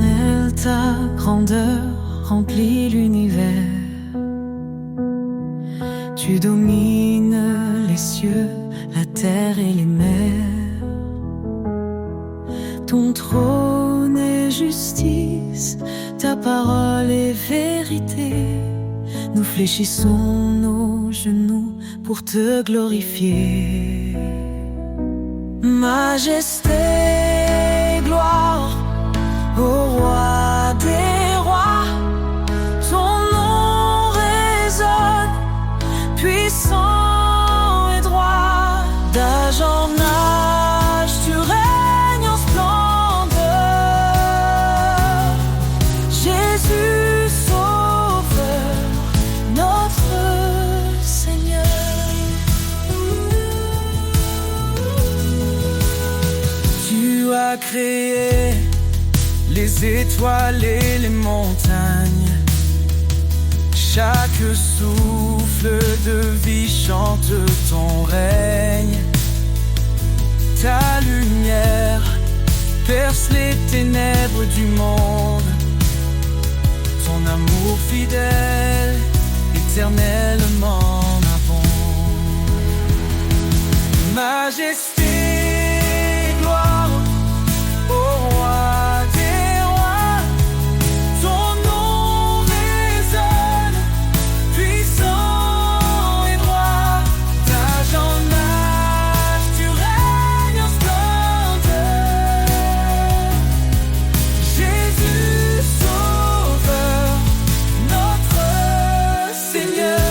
Éternel, ta grandeur remplit l'univers. Tu domines les cieux, la terre et les mers. Ton trône est justice, ta parole est vérité. Nous fléchissons nos genoux pour te glorifier. Majesté, gloire au roi des rois. Ton nom résonne, puissant et droit. D'âge en âge, tu règnes en splendeur. Jésus, Sauveur, notre Seigneur. Tu as créé les étoiles et les montagnes. Chaque souffle de vie chante ton règne. Ta lumière perce les ténèbres du monde. Ton amour fidèle, éternellement abonde. Majesté, gloire au roi des rois. Ton nom résonne, puissant et droit. D'âge en âge, tu règnes en splendeur. Jésus, Sauveur, notre Seigneur.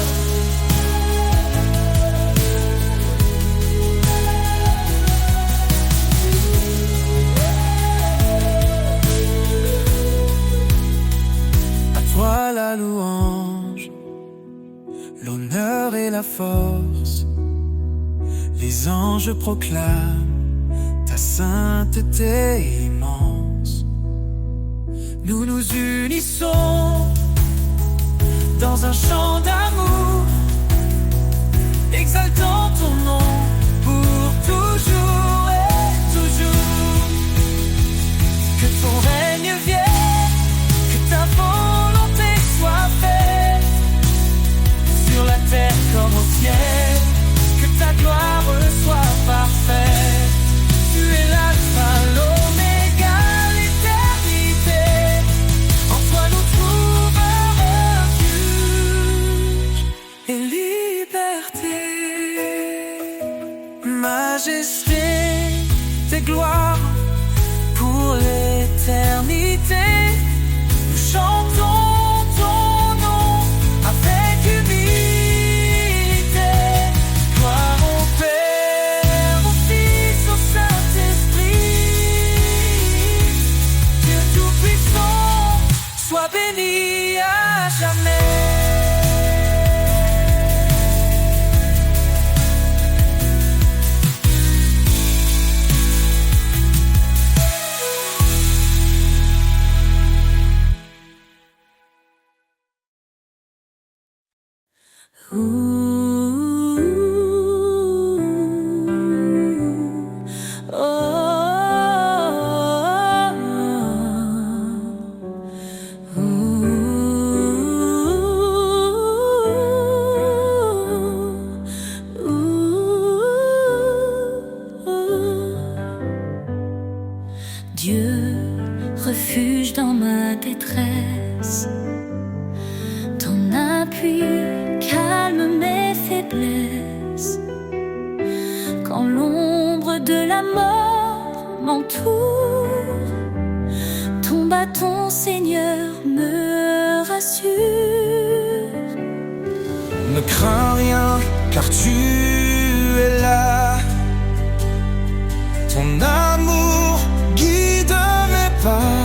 À toi la louange, l'honneur et la force. Les anges proclament ta sainteté immense. Nous nous unissons dans un chant d'amour, exaltant ton nom pour toujours et toujours. Que ton règne vienne, que ta volonté soit faite, sur la terre comme au ciel, que ta gloire soit parfaite. Tu es l'alpha, l'oméga, l'éternité. En toi nous trouvons refuge et liberté. Majesté, tes gloires pour l'éternité. Nous chantons ton nom avec humilité. Gloire au Père, au Fils, au Saint-Esprit. Dieu Tout-Puissant, sois béni à jamais. Dieu, refuge dans ma détresse, ton appui calme mes faiblesses. Quand l'ombre de la mort m'entoure, ton bâton, Seigneur, me rassure. Ne crains rien, car tu es là. Ton amour guide mes pas.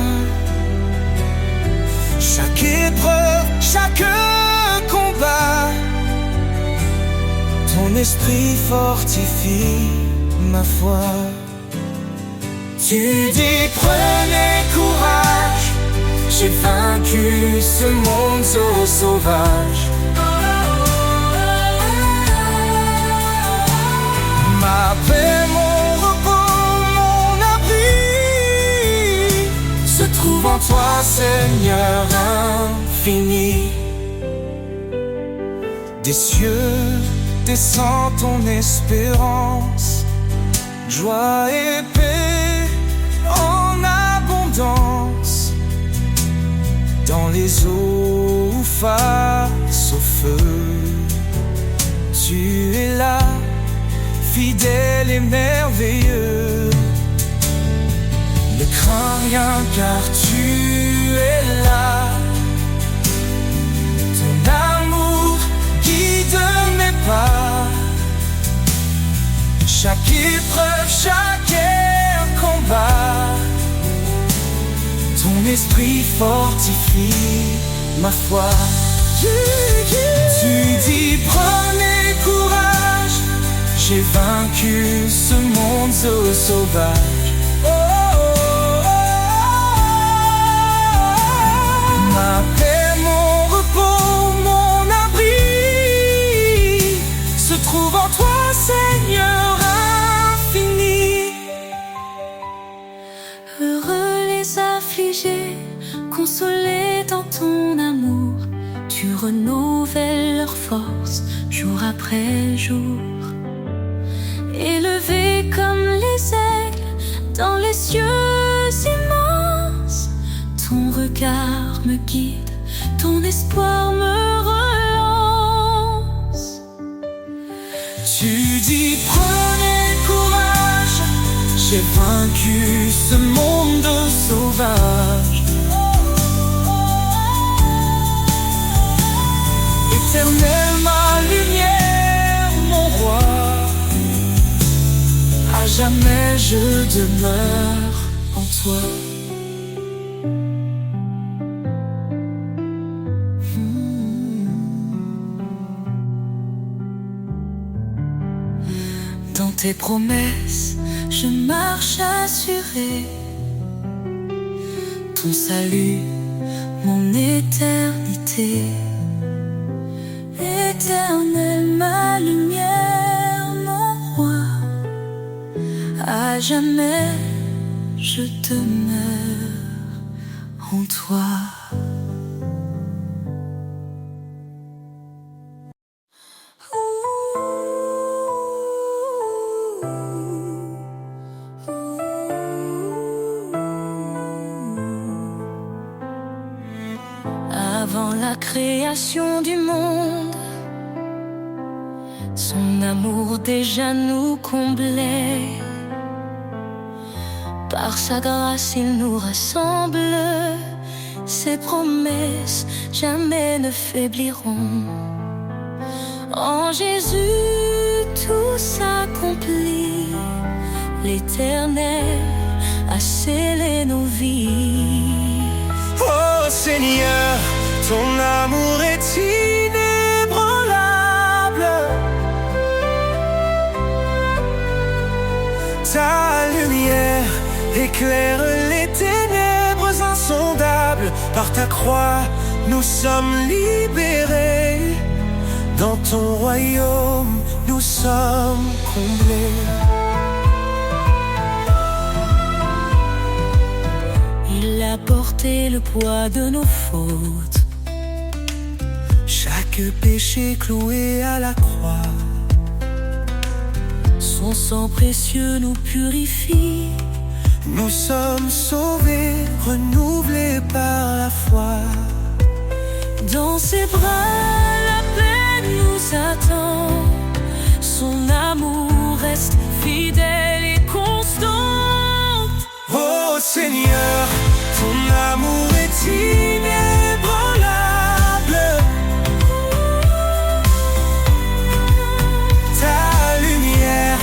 Chaque épreuve, chaque combat, ton esprit fortifie ma foi. Tu dis prenez courage, j'ai vaincu ce monde sauvage. Ma paix, mon repos, mon abri se trouve trouve en toi, Seigneur infini. Des cieux descend ton espérance, joie et paix en abondance. Dans les eaux face au feu, tu es là, fidèle et merveilleux. Ne crains rien car tu es là. Ton amour guide mes pas. Chaque épreuve, chaque combat, ton esprit fortifie ma foi. Tu dis prenez courage, j'ai vaincu ce monde sauvage. Ma paix, mon repos, mon abri se trouve en toi, Seigneur infini. Heureux les affligés, consolés dans ton amour. Tu renouvelles leur force jour après jour. Élevés comme les aigles dans les cieux immenses, ton regard me guide, ton espoir me relance. Tu dis prenez courage, j'ai vaincu ce monde sauvage. Éternel, ma lumière, mon roi, à jamais je demeure en toi. Dans tes promesses, je marche assuré. Ton salut, mon éternité. Éternel, ma lumière, mon roi, à jamais je demeure en toi. Avant la création du monde, son amour déjà nous comblait. Par sa grâce il nous rassemble. Ses promesses jamais ne faibliront. En Jésus tout s'accomplit. L'Éternel a scellé nos vies. Oh Seigneur, ton amour est inébranlable. Ta lumière éclaire les ténèbres insondables. Par ta croix, nous sommes libérés. Dans ton royaume, nous sommes comblés. Il a porté le poids de nos fautes. Chaque péché cloué à la croix. Son sang précieux nous purifie. Nous sommes sauvés, renouvelés par la foi. Dans ses bras, la paix nous attend. Son amour reste fidèle et constant. Oh Seigneur, ton amour est inébranlable. Ta lumière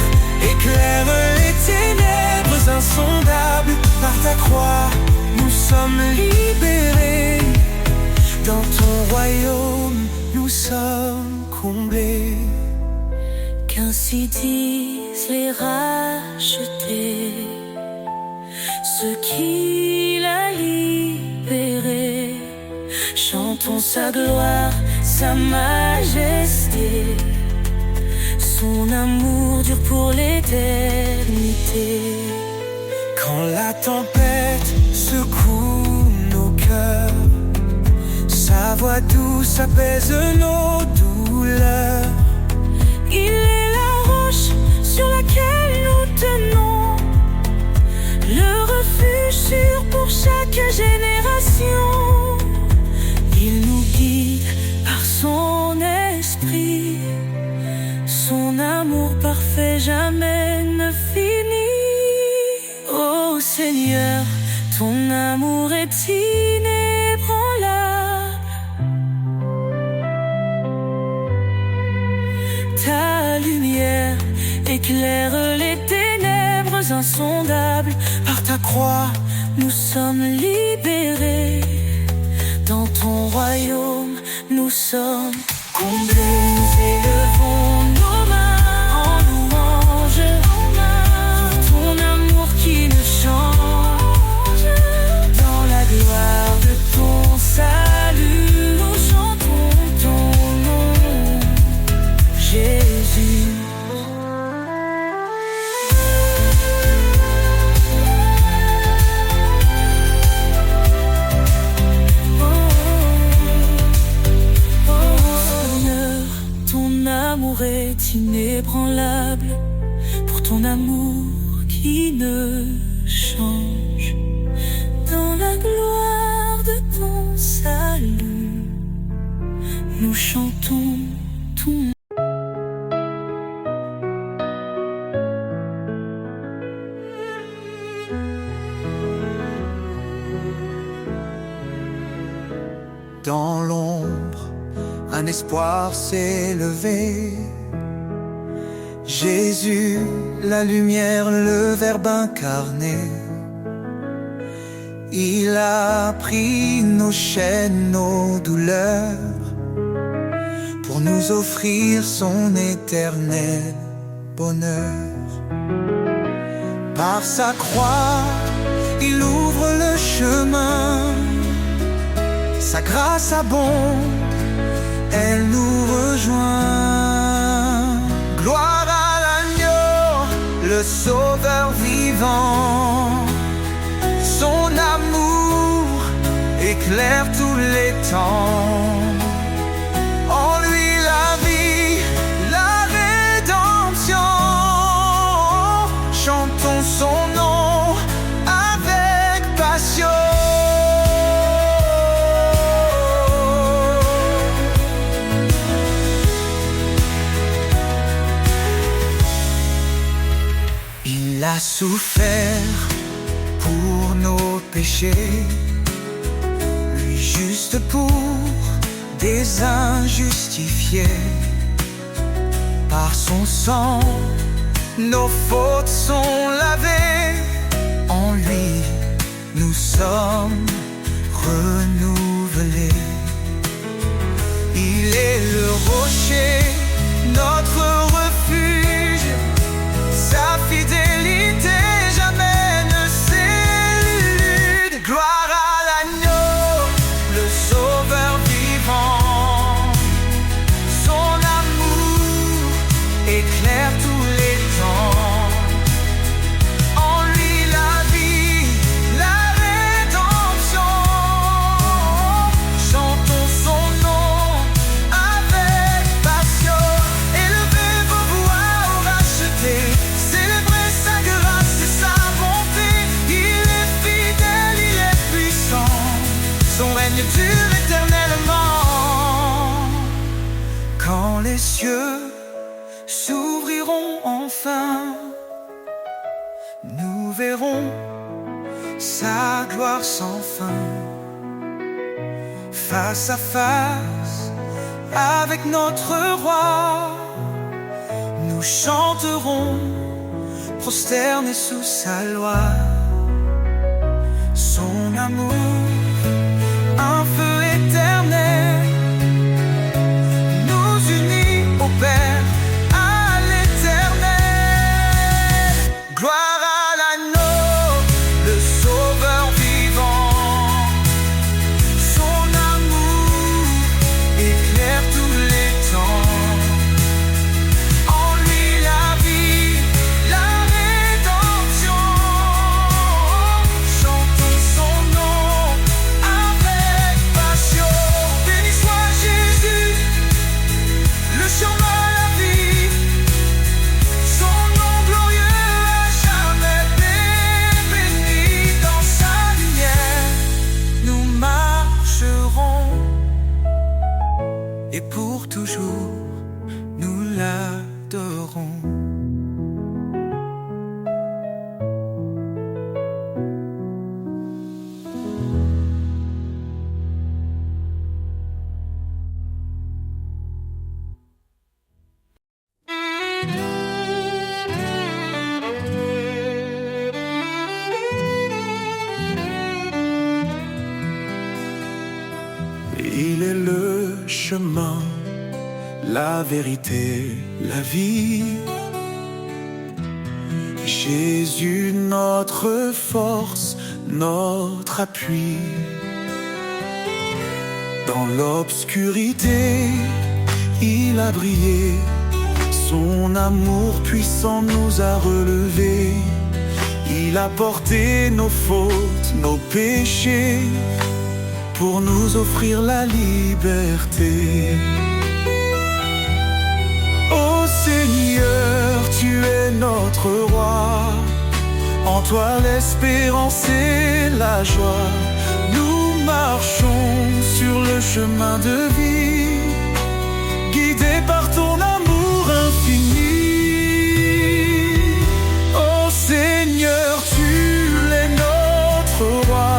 éclaire les ténèbres insondables. Par ta croix, nous sommes libérés. Dans ton royaume, nous sommes comblés. Qu'ainsi disent les rachetés, ceux qu'il a libérés. Chantons sa gloire, sa majesté. Son amour dure pour l'éternité. Quand la tempête secoue voix douce apaise nos douleurs. Il est la roche sur laquelle nous tenons, le refuge sûr pour chaque génération. Il nous guide par son esprit, son amour parfait jamais ne finit. Oh Seigneur, ton amour est inébranlable. Ta lumière éclaire les ténèbres insondables. Par ta croix, Nous sommes libérés. Dans ton royaume, nous sommes comblés. Nous élevons nos mains en louange pour ton amour qui ne change. Dans la gloire de ton salut, nous chantons ton nom, Jésus. L'amour est inébranlable, pour ton amour qui ne change. Dans la gloire de ton salut, nous chantons ton nom. dans l'ombre, un espoir s'est levé. Jésus, la lumière, le Verbe incarné. Il a pris nos chaînes, nos douleurs, pour nous offrir son éternel bonheur. Par sa croix, il ouvre le chemin. Sa grâce abonde, elle nous rejoint. Gloire à l'agneau, le sauveur vivant. Son amour éclaire tous les temps. En lui la vie, la rédemption. Chantons son nom avec passion. Il a souffert pour nos péchés, lui juste pour des injustifiés. Par son sang, nos fautes sont lavées. En lui, nous sommes renouvelés. Il est le rocher, notre refuge. Sa fidélité jamais ne s'élude. Gloire à l'agneau, le sauveur vivant. Son amour éclaire tous les temps. En lui la vie, la rédemption. Chantons son nom avec passion. Élevez vos voix au racheté. Célébrez sa grâce et sa bonté. Il est fidèle, il est puissant. Son règne dure éternellement. Quand les cieux s'ouvriront enfin, nous verrons sa gloire sans fin. Face à face avec notre roi, nous chanterons prosternés sous sa loi. Son amour, un feu éternel, nous unit au Père, à l'éternel. Gloire à l'agneau, le sauveur vivant. Son amour éclaire tous les temps. En lui la vie, la rédemption. Chantons son nom et pour toujours nous l'adorons. Il est le chemin, la vérité, la vie. Jésus, notre force, notre appui. Dans l'obscurité, il a brillé. Son amour puissant nous a relevés. Il a porté nos fautes, nos péchés, pour nous offrir la liberté. Ô Seigneur, tu es notre roi. En toi l'espérance et la joie. Nous marchons sur le chemin de vie, guidés par ton amour infini. Ô Seigneur, tu es notre roi.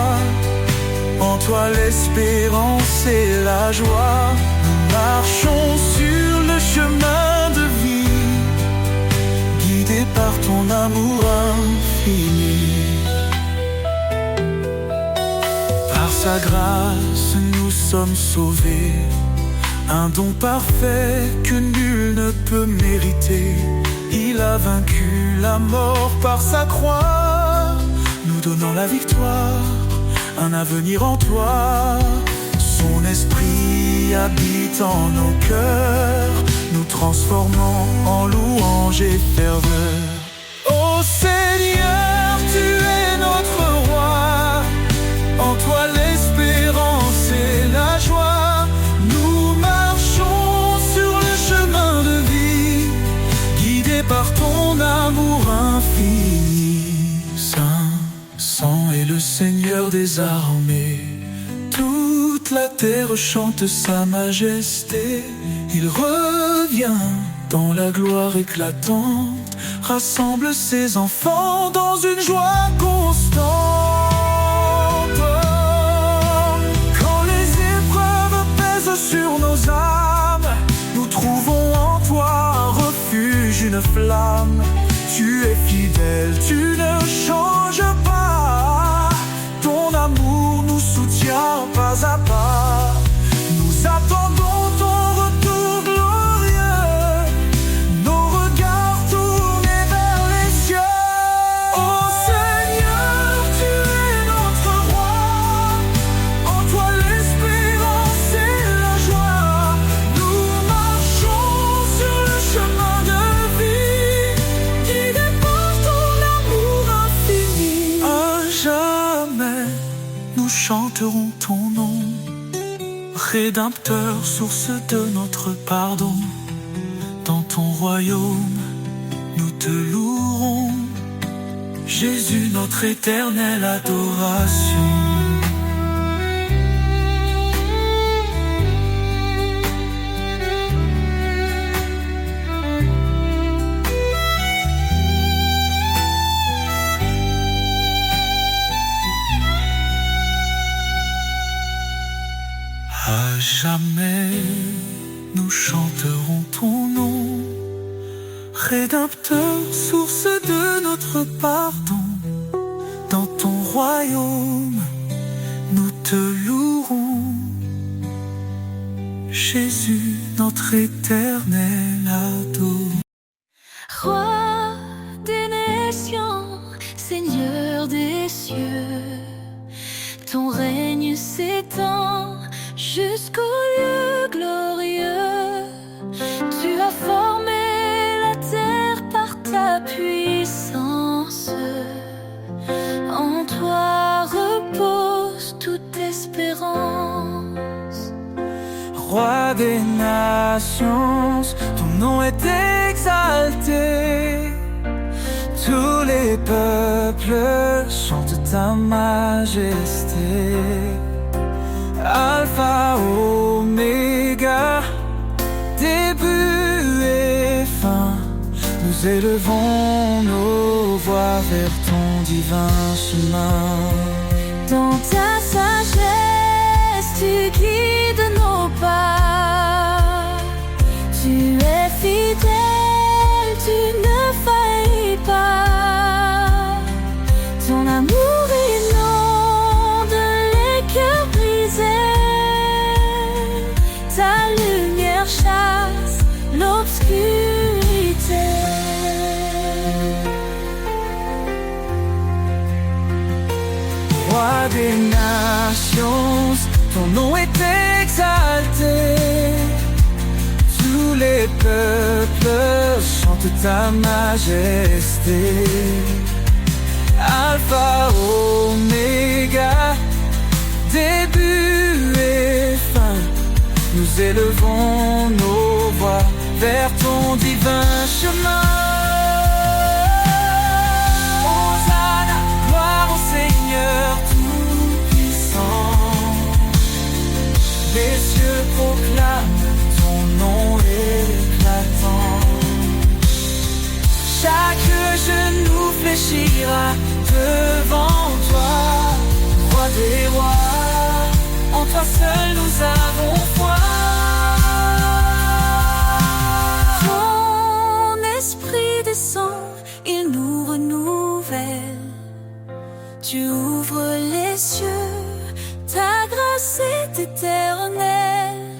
En toi l'espérance et la joie. Nous marchons sur le chemin de vie, guidés par ton amour infini. Par sa grâce nous sommes sauvés, un don parfait que nul ne peut mériter. Il a vaincu la mort par sa croix, nous donnant la victoire, un avenir en toi. Son esprit habite en nos cœurs, nous transformant en louange et ferveur. Ô Seigneur, tu es notre roi. En toi l'espérance et la joie. Nous marchons sur le chemin de vie, guidés par ton amour infini. Saint est le Seigneur des armées. Toute la terre chante sa majesté. Il revient dans la gloire éclatante, rassemble ses enfants dans une joie constante. Quand les épreuves pèsent sur nos âmes, nous trouvons en toi un refuge, une flamme. Tu es fidèle, tu ne changes pas. Ton amour nous soutient pas à pas. Nous attendons ton retour glorieux, nos regards tournés vers les cieux. Ô Seigneur, tu es notre roi. En toi l'espérance et la joie. Nous marchons sur le chemin de vie, guidés par ton amour infini. À jamais nous chanterons ton nom, Rédempteur, source de notre pardon. Dans ton royaume, nous te louerons, Jésus, notre éternelle adoration. À jamais, nous chanterons ton nom, Rédempteur, source de notre pardon. Dans ton royaume, nous te louerons, Jésus, notre éternel ado. Roi des nations, Seigneur des cieux, ton règne s'étend jusqu'au lieu glorieux. Tu as formé la terre par ta puissance. En toi repose toute espérance. Roi des nations, ton nom est exalté. Tous les peuples chantent ta majesté. Alpha, Oméga, Nous élevons nos voix vers ton divin chemin. Dans ta sagesse, tu guides nos pas. Tu es fidèle, tu ne faillis pas. Ton amour inonde les cœurs brisés. Ta lumière chasse l'obscurité. Roi des nations, ton nom est exalté. Tous les peuples chantent ta majesté. Alpha, Oméga, début et fin. Nous élevons nos voix vers ton divin chemin. Hosanna, gloire au Seigneur tout-puissant. Les cieux proclament ton nom éclatant. Chaque genou fléchira devant toi, roi des rois. En toi seul nous avons foi. Ton esprit descend, il nous renouvelle. Tu ouvres les cieux, ta grâce est éternelle.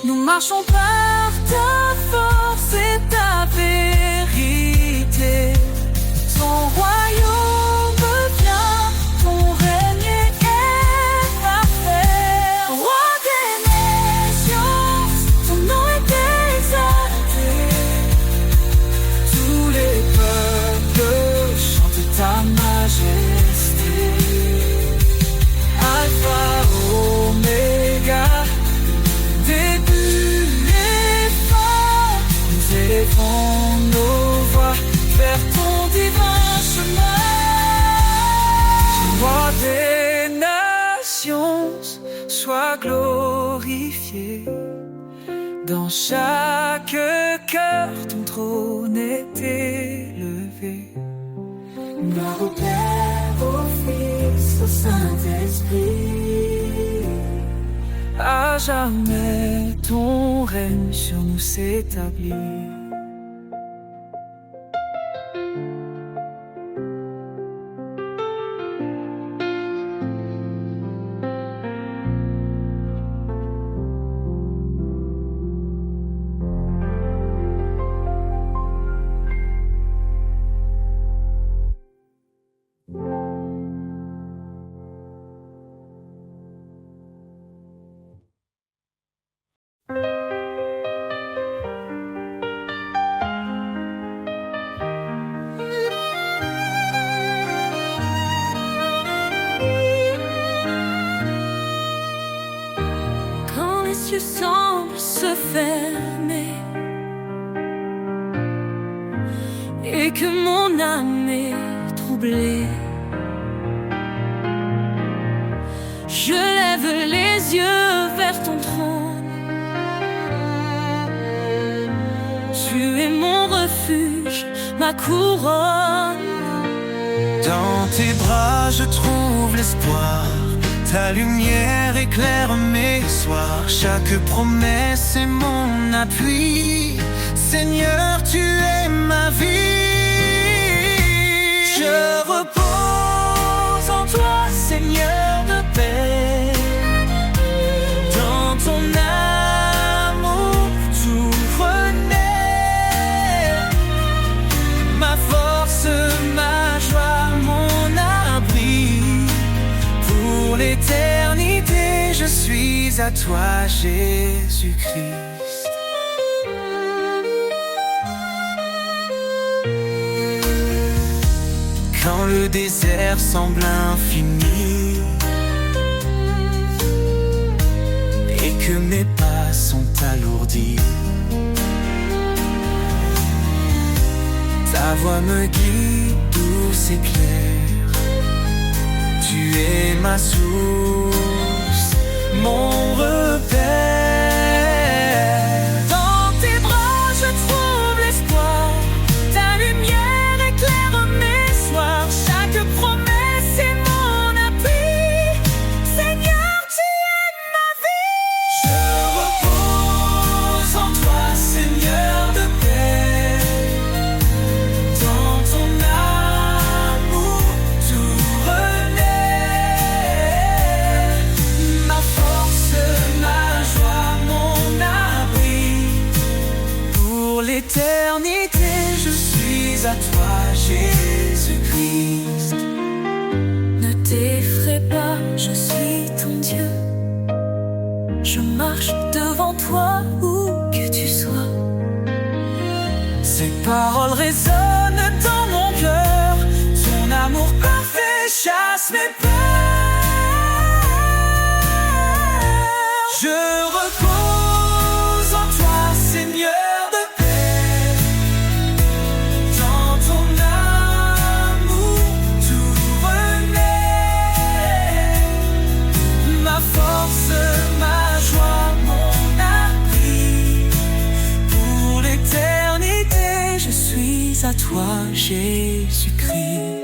Nous marchons par ta force et ta vérité. Ton royaume vient, ton règne est parfait. Roi des nations, ton nom est exalté. Tous les peuples chantent ta majesté. Alpha, Oméga, début et fin. Nous élevons nos voix vers ton divin chemin. Roi des nations, sois glorifié. Dans chaque cœur, ton trône est élevé. Gloire au Père, au Fils, au Saint-Esprit. À jamais, ton règne sur nous s'établit. Quand les cieux semblent se fermer et que mon âme est troublée, je lève les yeux vers ton trône. Tu es mon refuge, ma couronne. Dans tes bras je trouve l'espoir. Ta lumière éclaire mes soirs. Chaque promesse est mon appui. Seigneur, tu es ma vie. Je repose en toi, Seigneur de paix. Dans ton amour tout renaît. Ma force, ma joie, mon abri. Pour l'éternité, je suis à toi, Jésus-Christ. Quand le désert semble infini et que mes pas sont alourdis, ta voix me guide douce et claire. Tu es ma source, mon repère. Dans tes bras je trouve l'espoir. Ta lumière marche devant toi où que tu sois. Ces paroles résonnent dans mon cœur, ton amour parfait chasse mes peurs. Je repose en toi, Seigneur de paix. Dans ton amour tout renaît. Ma force, ma joie, mon abri. Pour l'éternité, je suis à toi, Jésus-Christ.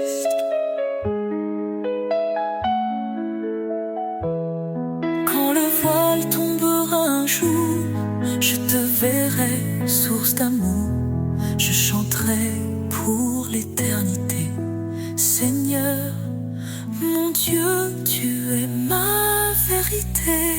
Je te verrai, source d'amour, je chanterai pour l'éternité. Seigneur, mon Dieu, tu es ma vérité.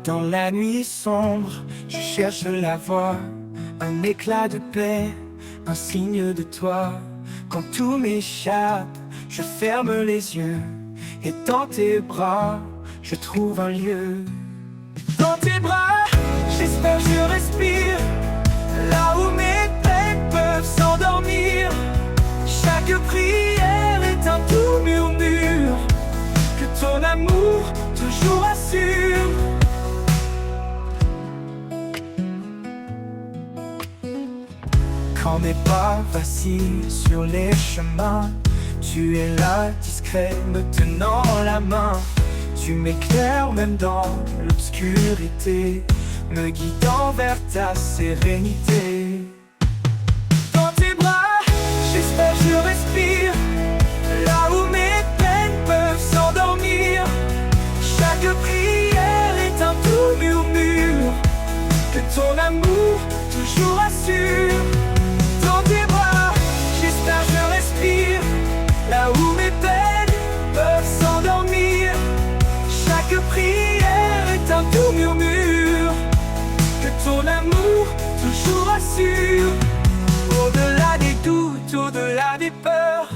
Dans la nuit sombre, je cherche la voie, un éclat de paix, un signe de toi. Quand tout m'échappe, je ferme les yeux, et dans tes bras, je trouve un lieu. Dans tes bras, j'espère, je respire, là où mes peines peuvent s'endormir. Chaque prière est un doux murmure, que ton amour toujours assure. Quand mes pas vacillent sur les chemins, tu es là, discret, me tenant la main. Tu m'éclaires même dans l'obscurité, me guidant vers ta sérénité. Dans tes bras, j'espère, je respire, là où mes peines peuvent s'endormir. Chaque prière est un doux murmure, que ton amour toujours assure. Dans tes bras, j'espère, je respire, là où mes peines peuvent s'endormir. Chaque prière est un doux murmure, que ton amour toujours assure. Au-delà des doutes, au-delà des peurs,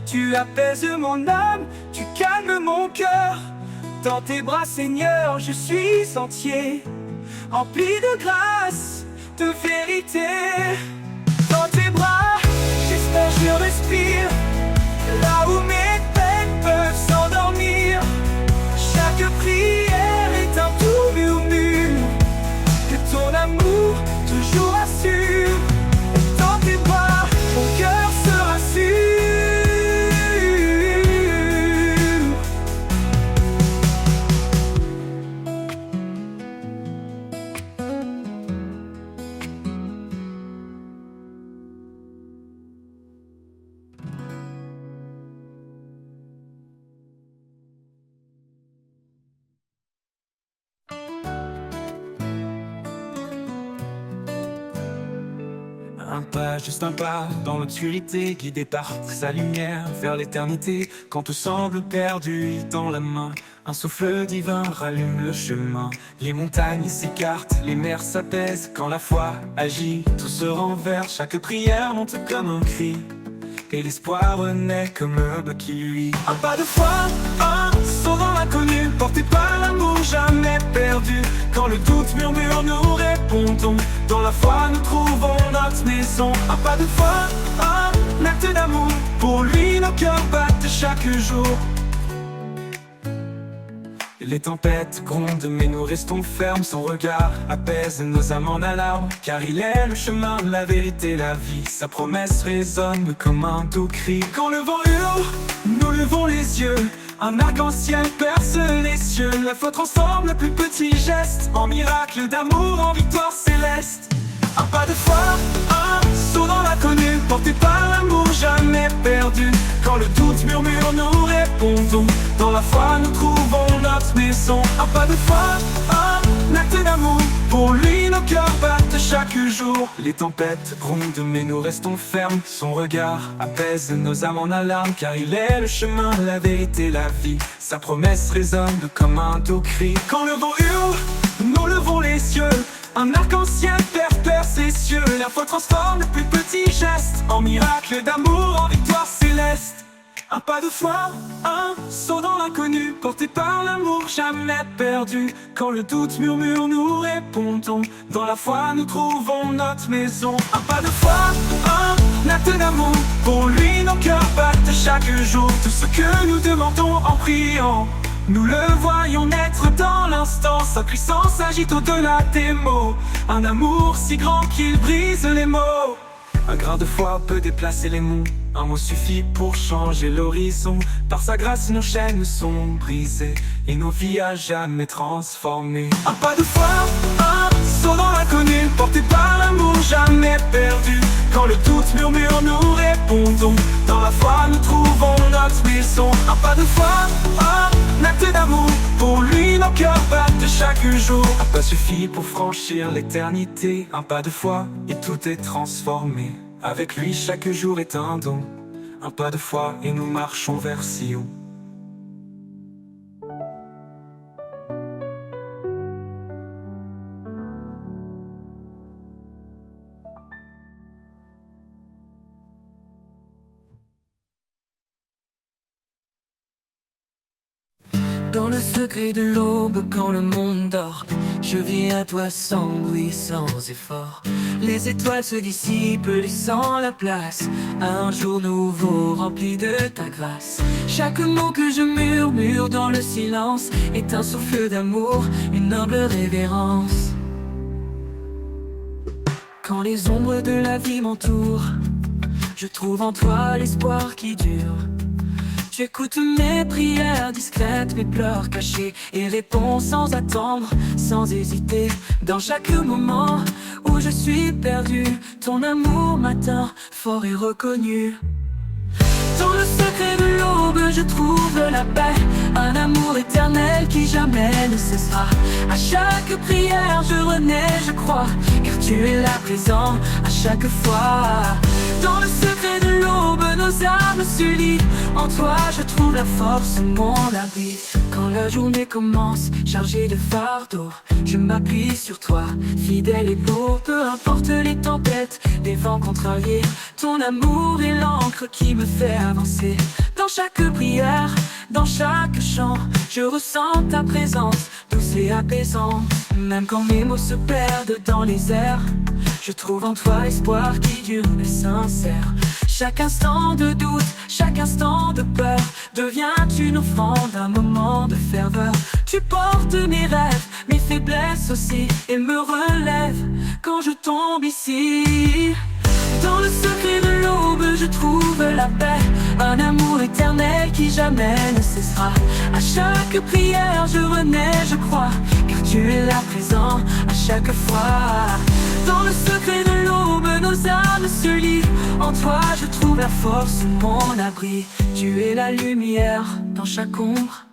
tu apaises mon âme, tu calmes mon cœur. Dans tes bras, Seigneur, je suis entier, rempli de grâce, de vérité. Dans tes bras, j'espère, je respire, là où mes peines peuvent s'endormir. Chaque prière est un doux murmure, que ton amour toujours assure. Dans tes bras, mon cœur se rassure. Un pas, juste un pas, dans l'obscurité, guidé par sa lumière vers l'éternité. Quand tout semble perdu, il tend la main, un souffle divin rallume le chemin. Les montagnes s'écartent, les mers s'apaisent. Quand la foi agit, tout se renverse. Chaque prière monte comme un cri, et l'espoir renaît comme l'aube qui luit. Un pas de foi, un saut dans l'inconnu, porté par l'amour jamais perdu. Quand le doute murmure, nous répondons, dans la foi nous trouvons notre maison. Un pas de foi, un acte d'amour, pour lui nos cœurs battent chaque jour. Les tempêtes grondent mais nous restons fermes, son regard apaise nos âmes en alarme. Car il est le chemin, la vérité, la vie, sa promesse résonne comme un doux cri. Quand le vent hurle, nous levons les yeux, un arc-en-ciel perce les cieux. La foi transforme le plus petit geste en miracle d'amour, en victoire céleste. Un pas de foi, un saut dans l'inconnu, porté par l'amour jamais perdu. Quand le doute murmure, nous répondons, dans la foi nous trouvons notre maison. Un pas de foi, un acte d'amour, pour lui nos cœurs battent chaque jour. Les tempêtes grondent mais nous restons fermes, son regard apaise nos âmes en alarme. Car il est le chemin, la vérité, la vie, sa promesse résonne comme un doux cri. Quand le vent hurle, nous levons les cieux, un arc-en-ciel perce les cieux. La foi transforme le plus petit geste en miracle d'amour, en victoire céleste. Un pas de foi, un saut dans l'inconnu, porté par l'amour jamais perdu. Quand le doute murmure, nous répondons. Dans la foi, nous trouvons notre maison. Un pas de foi, un acte d'amour. Pour lui, nos cœurs battent chaque jour. Tout ce que nous demandons en priant, nous le voyons naître dans l'instant. Sa puissance agite au-delà des mots. Un amour si grand qu'il brise les mots. Un grain de foi peut déplacer les monts. Un mot suffit pour changer l'horizon. Par sa grâce nos chaînes sont brisées et nos vies à jamais transformées. Un pas de foi, un saut dans l'inconnu, porté par l'amour jamais perdu. Quand le doute murmure, nous répondons. Dans la foi nous trouvons notre maison. Un pas de foi, un acte d'amour. Pour lui nos cœurs battent chaque jour. Un pas suffit pour franchir l'éternité. Un pas de foi et tout est transformé. Avec lui chaque jour est un don. Un pas de foi et nous marchons vers Sion. Dans le secret de l'aube, quand le monde dort, je viens à toi sans bruit, sans effort. Les étoiles se dissipent, laissant la place à un jour nouveau rempli de ta grâce. Chaque mot que je murmure dans le silence est un souffle d'amour, une humble révérence. Quand les ombres de la vie m'entourent, je trouve en toi l'espoir qui dure. Tu écoutes mes prières discrètes, mes pleurs cachés, et réponds sans attendre, sans hésiter. Dans chaque moment où je suis perdu, ton amour m'atteint, fort et reconnu. Dans le secret de l'aube, je trouve la paix, un amour éternel qui jamais ne cessera. À chaque prière, je renais, je crois, car tu es là présent à chaque fois. Dans le secret de l'aube, nos âmes s'unissent. En toi, je trouve la force, mon abri. Quand la journée commence, chargée de fardeaux, je m'appuie sur toi, fidèle et beau. Peu importe les tempêtes, les vents contrariés, ton amour est l'encre qui me fait avancer. Dans chaque prière, dans chaque chant, je ressens ta présence, douce et apaisante. Même quand mes mots se perdent dans les airs, je trouve en toi l'espoir qui dure et sincère. Chaque instant de doute, chaque instant de peur devient une offrande, un moment de ferveur. Tu portes mes rêves, mes faiblesses aussi, et me relèves quand je tombe ici. Dans le secret de l'aube, je trouve la paix, un amour éternel qui jamais ne cessera. À chaque prière, je renais, je crois, car tu es là présent à chaque fois. Dans le secret de l'aube, nos âmes se lient. En toi, je trouve la force, mon abri. Tu es la lumière dans chaque ombre,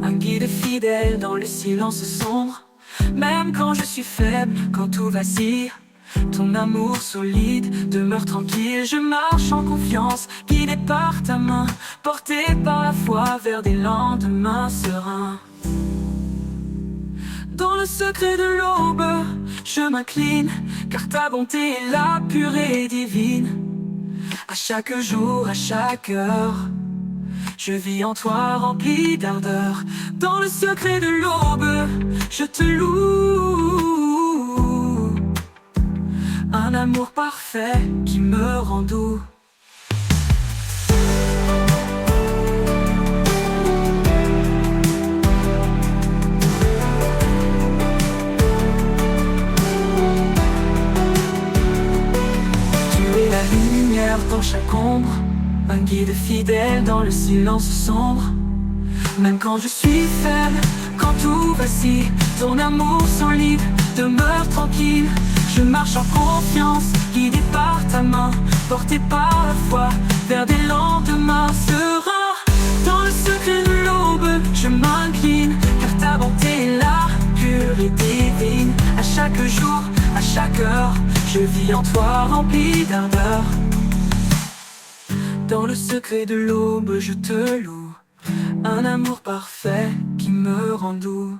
un guide fidèle dans le silence sombre. Même quand je suis faible, quand tout vacille, ton amour solide demeure tranquille. Je marche en confiance, guidé par ta main, porté par la foi vers des lendemains sereins. Dans le secret de l'aube, je m'incline, car ta bonté est là, pure et divine. À chaque jour, à chaque heure, je vis en toi rempli d'ardeur. Dans le secret de l'aube, je te loue, un amour parfait qui me rend doux. Dans chaque ombre, un guide fidèle dans le silence sombre. Même quand je suis faible, quand tout vacille, ton amour sans limite demeure tranquille. Je marche en confiance, guidé par ta main, porté par la foi vers des lendemains sereins. Dans le secret de l'aube, je m'incline, car ta bonté est là, pure et divine. À chaque jour, à chaque heure, je vis en toi rempli d'ardeur. Dans le secret de l'aube, je te loue, un amour parfait qui me rend doux.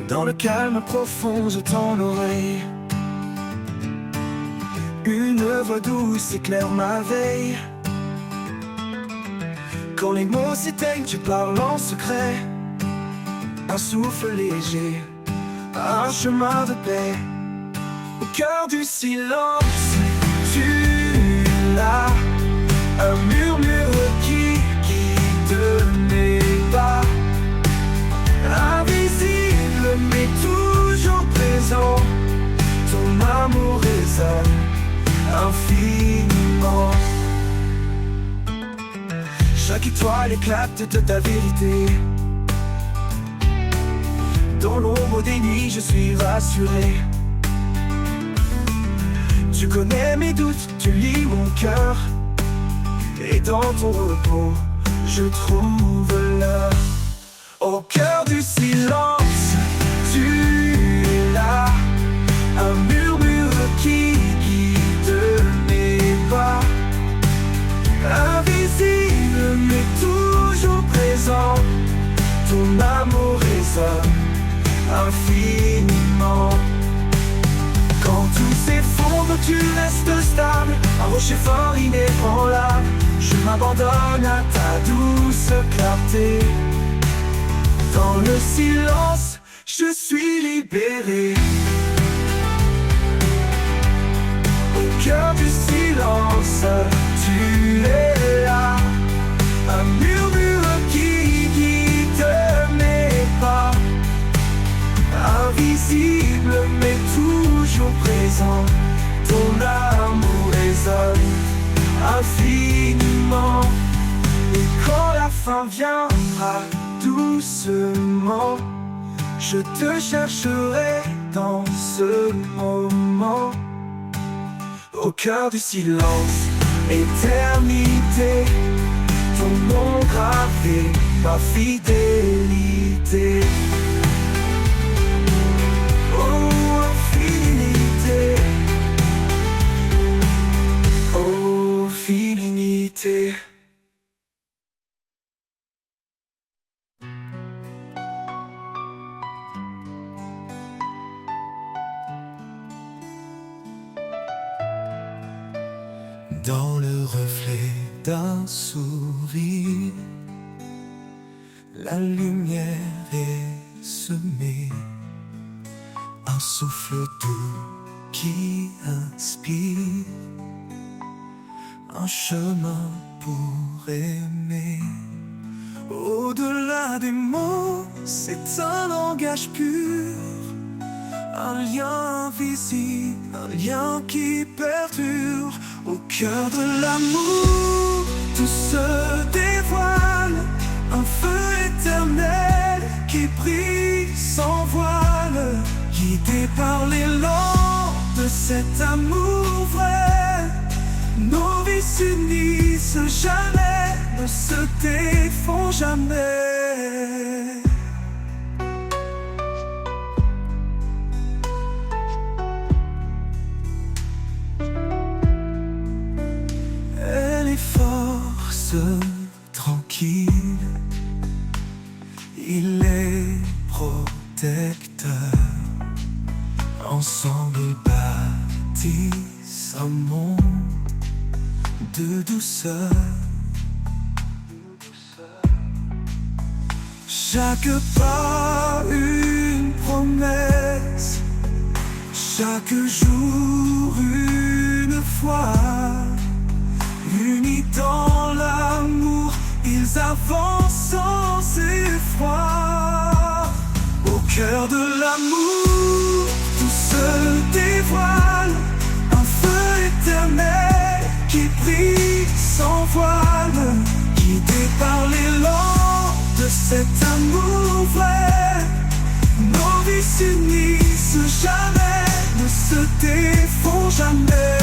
Dans le calme profond, je tends l'oreille. Une voix douce éclaire ma veille. Quand les mots s'éteignent, tu parles en secret. Un souffle léger, un chemin de paix. Au cœur du silence, tu es là. Un murmure qui guide mes pas. Invisible mais toujours présent. Ton amour résonne infiniment. Chaque étoile éclate de ta vérité. Dans l'ombre des nuits, je suis rassuré. Tu connais mes doutes, tu lis mon cœur. Et dans ton repos, je trouve l'heure. Au cœur du silence, tu es là. Un murmure qui guide mes pas. Invisible mais toujours présent. Ton amour résonne infiniment. Quand tout s'effondre, tu restes stable. Un rocher fort inébranlable. Je m'abandonne à ta douce clarté. Dans le silence, je suis libéré. Au cœur du silence, tu es là. Un murmure qui guide mes pas. Invisible mais toujours présent. Ton amour résonne infiniment. Et quand la fin viendra doucement, je te chercherai dans ce moment. Au cœur du silence, éternité. Ton nom gravé, ma fidélité. Oh, infinité. Oh, infinité. Dans le reflet d'un sourire, la lumière est semée. Un souffle doux qui inspire. Un chemin pour aimer. Au-delà des mots, c'est un langage pur. Un lien invisible, un lien qui perdure. Au cœur de l'amour, tout se dévoile. Un feu éternel qui brille sans voile. Guidé par l'élan de cet amour vrai. Nos vies s'unissent jamais, ne se défont jamais. Tranquille, il est protecteur. Ensemble ils bâtissent un monde de douceur. Chaque pas une promesse, chaque jour une foi. Unis dans l'amour, ils avancent sans effroi. Au cœur de l'amour, tout se dévoile. Un feu éternel qui brille sans voile. Guidé par l'élan de cet amour vrai. Nos vies s'unissent jamais, ne se défont jamais.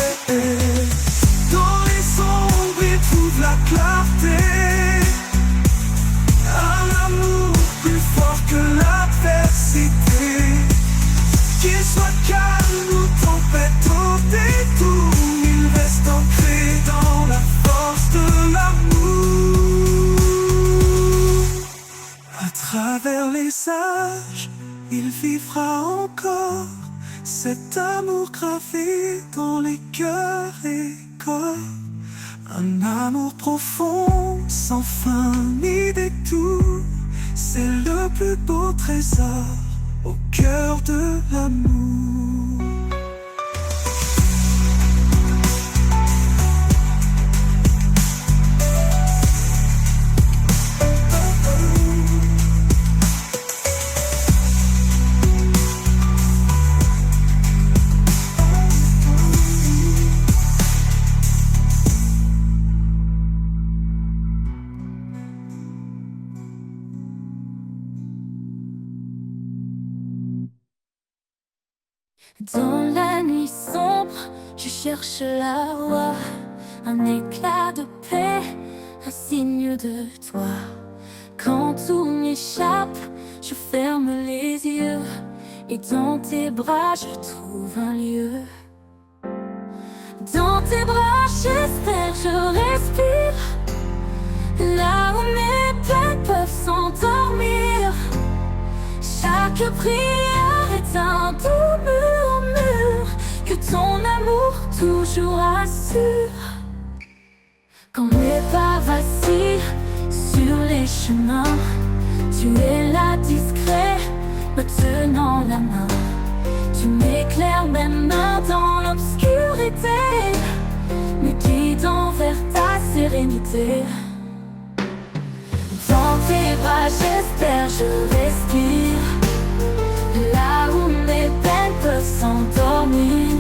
Dans les ombres, il trouve la clarté. Un amour plus fort que l'adversité. Qu'il soit calme ou tempête au détour, il reste ancré dans la force de l'amour. À travers les âges, il vivra encore cet amour gravé dans les cœurs et corps. Un amour profond, sans fin ni détour, c'est le plus beau trésor au cœur de l'amour. Dans la nuit sombre, je cherche la voie, un éclat de paix, un signe de toi. Quand tout m'échappe, je ferme les yeux, et dans tes bras je trouve un lieu. Dans tes bras j'espère, je respire, là où mes peines peuvent s'endormir. Chaque prière est un doux murmure que ton amour toujours assure. Quand mes pas vacillent sur les chemins, tu es là discret, me tenant la main. Tu m'éclaires même dans l'obscurité, me guidant vers ta sérénité. Dans tes bras j'espère, je respire, là où mes peines peuvent s'endormir.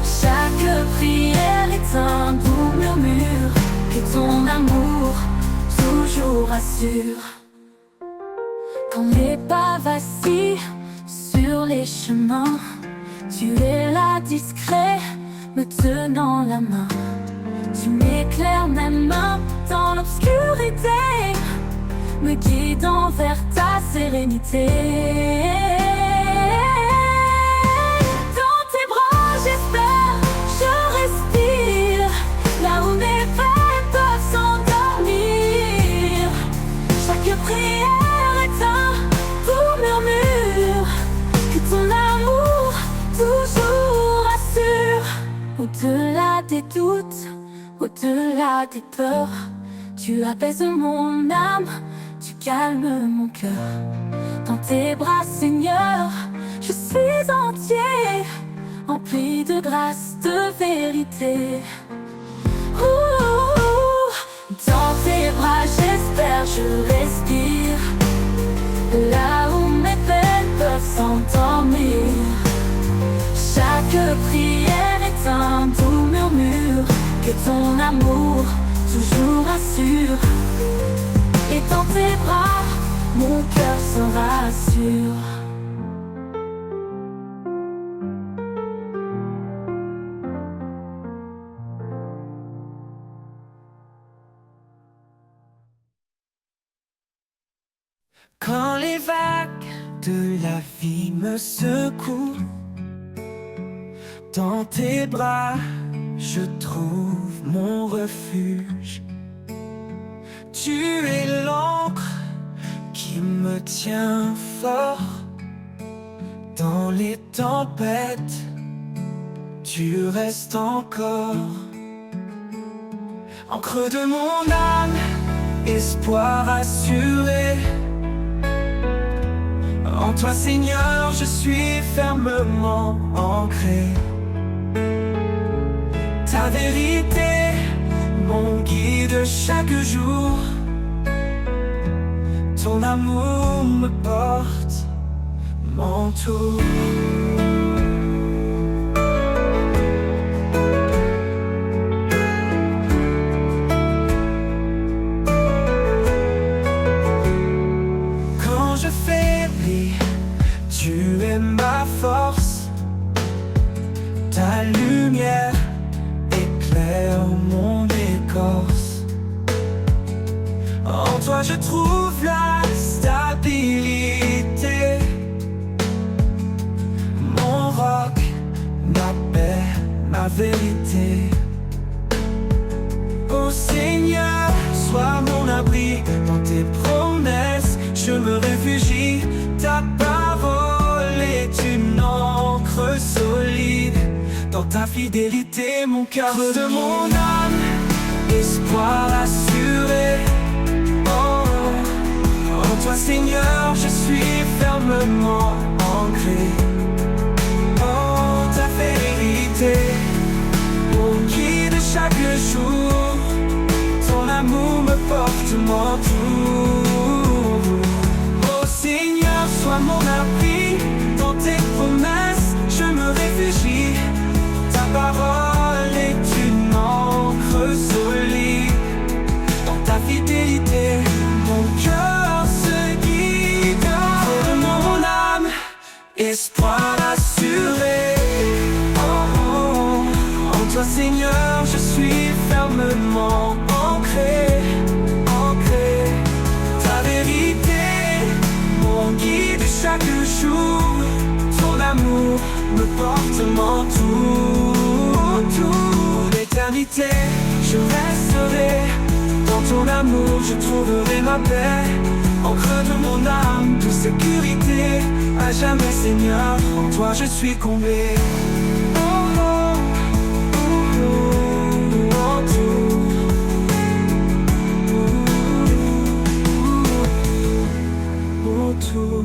Chaque prière est un doux murmure que ton amour toujours assure. Quand mes pas vacillent sur les chemins, tu es là discret, me tenant la main. Tu m'éclaires même dans l'obscurité, me guidant vers ta sérénité. Dans tes bras j'espère, je respire, là où mes peines peuvent s'endormir. Chaque prière est un doux murmure que ton amour toujours assure. Au-delà des doutes, au-delà des peurs, tu apaises mon âme, tu calmes mon cœur. Dans tes bras, Seigneur, je suis entier, empli de grâce, de vérité. Dans tes bras, j'espère, je respire, là où mes peines peuvent s'endormir. Chaque prière est un doux murmure que ton amour toujours assure. Et dans tes bras, mon cœur se rassure. Quand les vagues de la vie me secouent, dans tes bras, je trouve mon refuge. Tu es l'encre qui me tient fort. Dans les tempêtes, tu restes encore. En creux de mon âme, espoir assuré. En toi, Seigneur, je suis fermement ancré. Ta vérité, mon guide chaque jour. Ton amour me porte, m'entoure. Quand je faiblis, tu es ma force. Ta lumière éclaire mon écorce. En toi je trouve la stabilité. Mon fidélité, mon cœur de mon âme, espoir assuré. En toi Seigneur, je suis fermement ancré. Oh, ta vérité, mon guide chaque jour, ton amour me porte mon tour. Oh Seigneur, sois mon appui, dans tes promesses je me réfugie. Ta parole est une encre solide. Dans ta fidélité, mon cœur se guide. De mon âme, espoir assuré. En toi Seigneur, je suis fermement ancré. Ta vérité, mon guide chaque jour, ton amour me porte mon tour. L'éternité, je resterai. Dans ton amour, je trouverai ma paix. Encre de mon âme, de sécurité. À jamais Seigneur, en toi je suis comblé. En tout. Autour.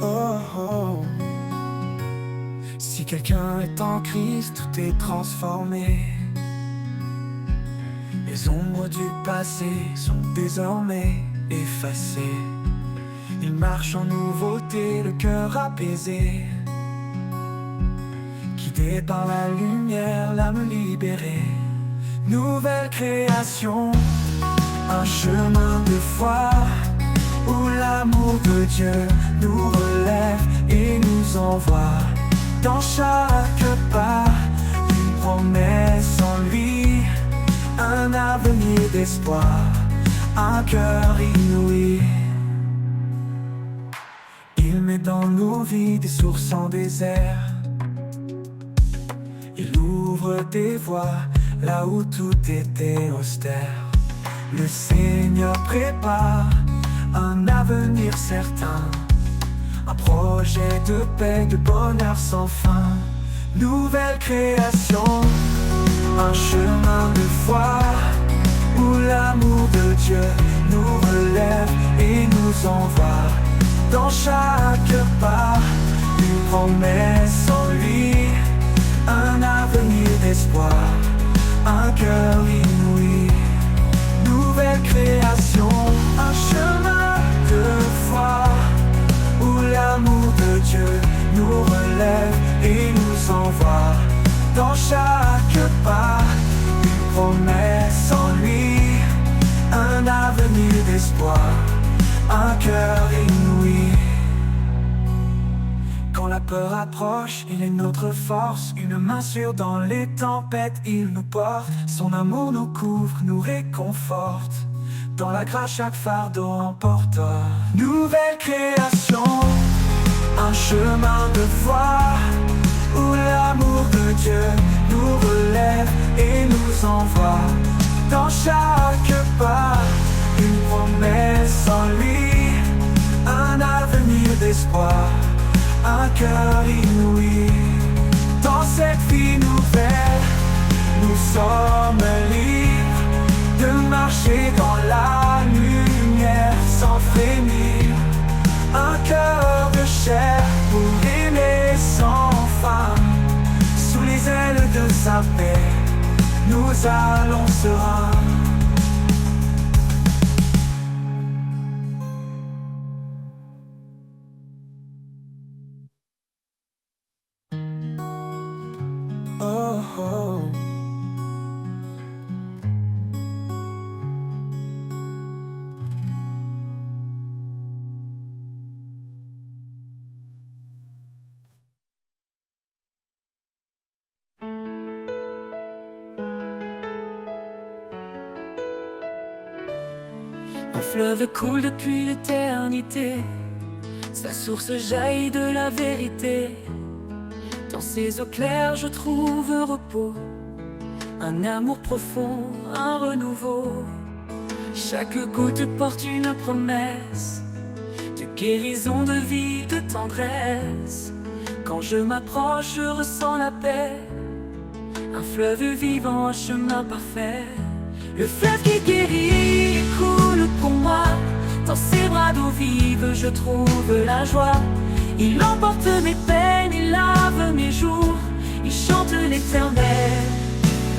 Oh, oh. Si quelqu'un est en Christ, tout est transformé. Les ombres du passé sont désormais effacées. Il marche en nouveauté, le cœur apaisé. Guidé par la lumière, l'âme libérée. Nouvelle création, un chemin de foi où l'amour de Dieu nous relève et nous envoie. Dans chaque pas, une promesse en lui, un avenir d'espoir, un cœur inouï. Il met dans nos vies des sources en désert. Il ouvre des voies là où tout était austère. Le Seigneur prépare un avenir certain, un projet de paix, de bonheur sans fin. Nouvelle création, un chemin de foi où l'amour de Dieu nous relève et nous envoie. Dans chaque pas, une promesse en lui, un avenir d'espoir, un cœur inouï. Nouvelle création, un chemin de foi où l'amour de Dieu nous relève et nous envoie. Dans chaque pas, une promesse en lui, un avenir d'espoir, un cœur inouï. Quand la peur approche, il est notre force. Une main sûre dans les tempêtes, il nous porte. Son amour nous couvre, nous réconforte. Dans la grâce, chaque fardeau emporte. Nouvelle création, un chemin de foi où l'amour de Dieu nous relève et nous envoie. Dans chaque pas, une promesse en lui, un avenir d'espoir, un cœur inouï. Dans cette vie nouvelle, nous sommes libres de marcher dans la lumière sans frémir. Un cœur de chair pour aimer sans fin. Sous les ailes de sa paix, nous allons sereins. Oh, oh. Un fleuve coule depuis l'éternité, sa source jaillit de la vérité. Dans ces eaux claires je trouve repos, un amour profond, un renouveau. Chaque goutte porte une promesse de guérison, de vie, de tendresse. Quand je m'approche, je ressens la paix, un fleuve vivant, un chemin parfait. Le fleuve qui guérit coule pour moi. Dans ses bras d'eau vive, je trouve la joie. Il emporte mes peines, il lave mes jours. Il chante l'éternel,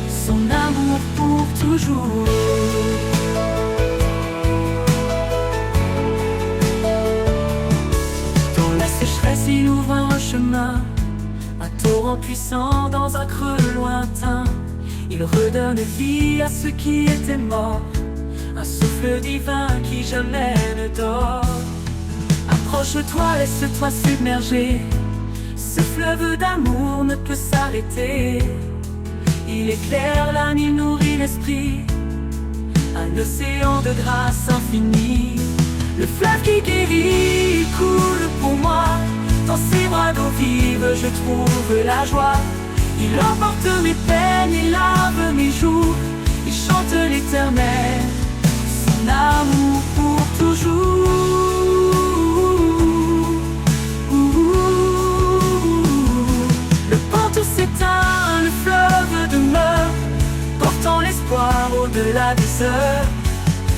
son amour pour toujours. Dans la sécheresse, il ouvre un chemin, un torrent puissant dans un creux lointain. Il redonne vie à ceux qui étaient morts, un souffle divin qui jamais ne dort. Approche-toi, laisse-toi submerger, ce fleuve d'amour ne peut s'arrêter. Il éclaire l'âme, il nourrit l'esprit, un océan de grâce infinie. Le fleuve qui guérit coule pour moi. Dans ses bras d'eau vive, je trouve la joie. Il emporte mes peines, il lave mes jours. Il chante l'éternel, son amour pour toujours. Le pantouf s'éteint, le fleuve demeure, portant l'espoir au-delà des heures.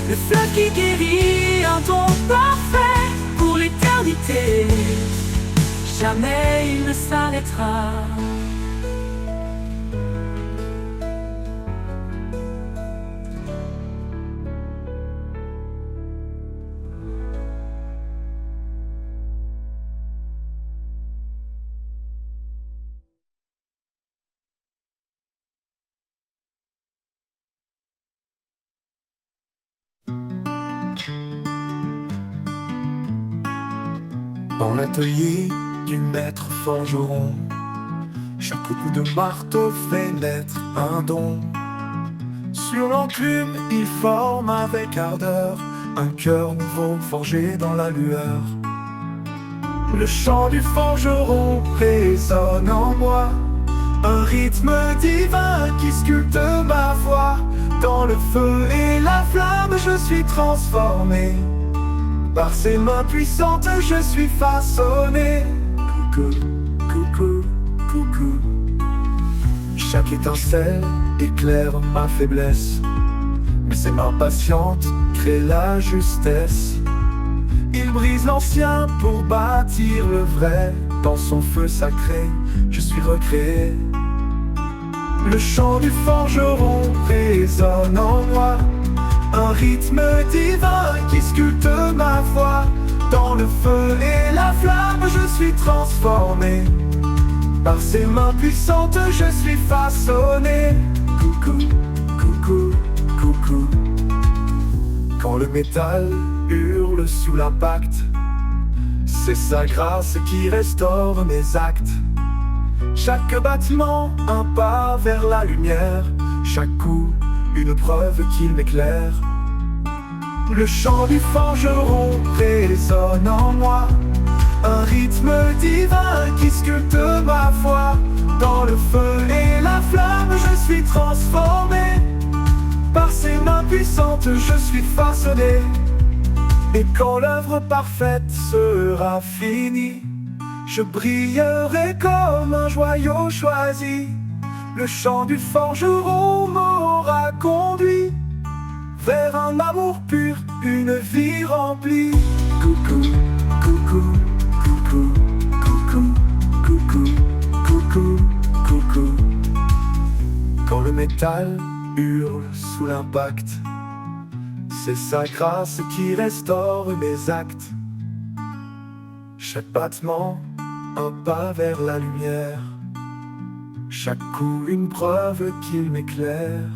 Le fleuve qui guérit, un don parfait pour l'éternité. Jamais il ne s'arrêtera. Dans l'atelier du maître forgeron, chaque coup de marteau fait naître un don. Sur l'enclume, il forme avec ardeur un cœur nouveau forgé dans la lueur. Le chant du forgeron résonne en moi, un rythme divin qui sculpte ma voix. Dans le feu et la flamme, je suis transformé. Par ses mains puissantes, je suis façonné. Coucou, coucou, coucou. Chaque étincelle éclaire ma faiblesse, mais ses mains patientes créent la justesse. Il brise l'ancien pour bâtir le vrai. Dans son feu sacré, je suis recréé. Le chant du forgeron résonne en moi, un rythme divin qui sculpte ma voix. Dans le feu et la flamme, je suis transformé. Par ses mains puissantes, je suis façonné. Coucou, coucou, coucou. Quand le métal hurle sous l'impact, c'est sa grâce qui restaure mes actes. Chaque battement, un pas vers la lumière. Chaque coup, une preuve qu'il m'éclaire. Le chant du forgeron résonne en moi, un rythme divin qui sculpte ma foi. Dans le feu et la flamme, je suis transformé. Par ses mains puissantes, je suis façonné. Et quand l'œuvre parfaite sera finie, je brillerai comme un joyau choisi. Le chant du forgeron m'aura conduit vers un amour pur, une vie remplie. Coucou, coucou, coucou, coucou, coucou, coucou, coucou. Quand le métal hurle sous l'impact, c'est sa grâce qui restaure mes actes. Chaque battement, un pas vers la lumière. Chaque coup, une preuve qu'il m'éclaire.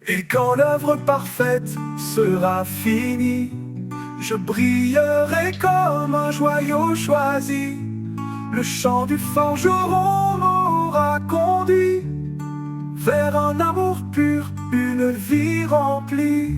Et quand l'œuvre parfaite sera finie, je brillerai comme un joyau choisi. Le chant du forgeron m'aura conduit vers un amour pur, une vie remplie.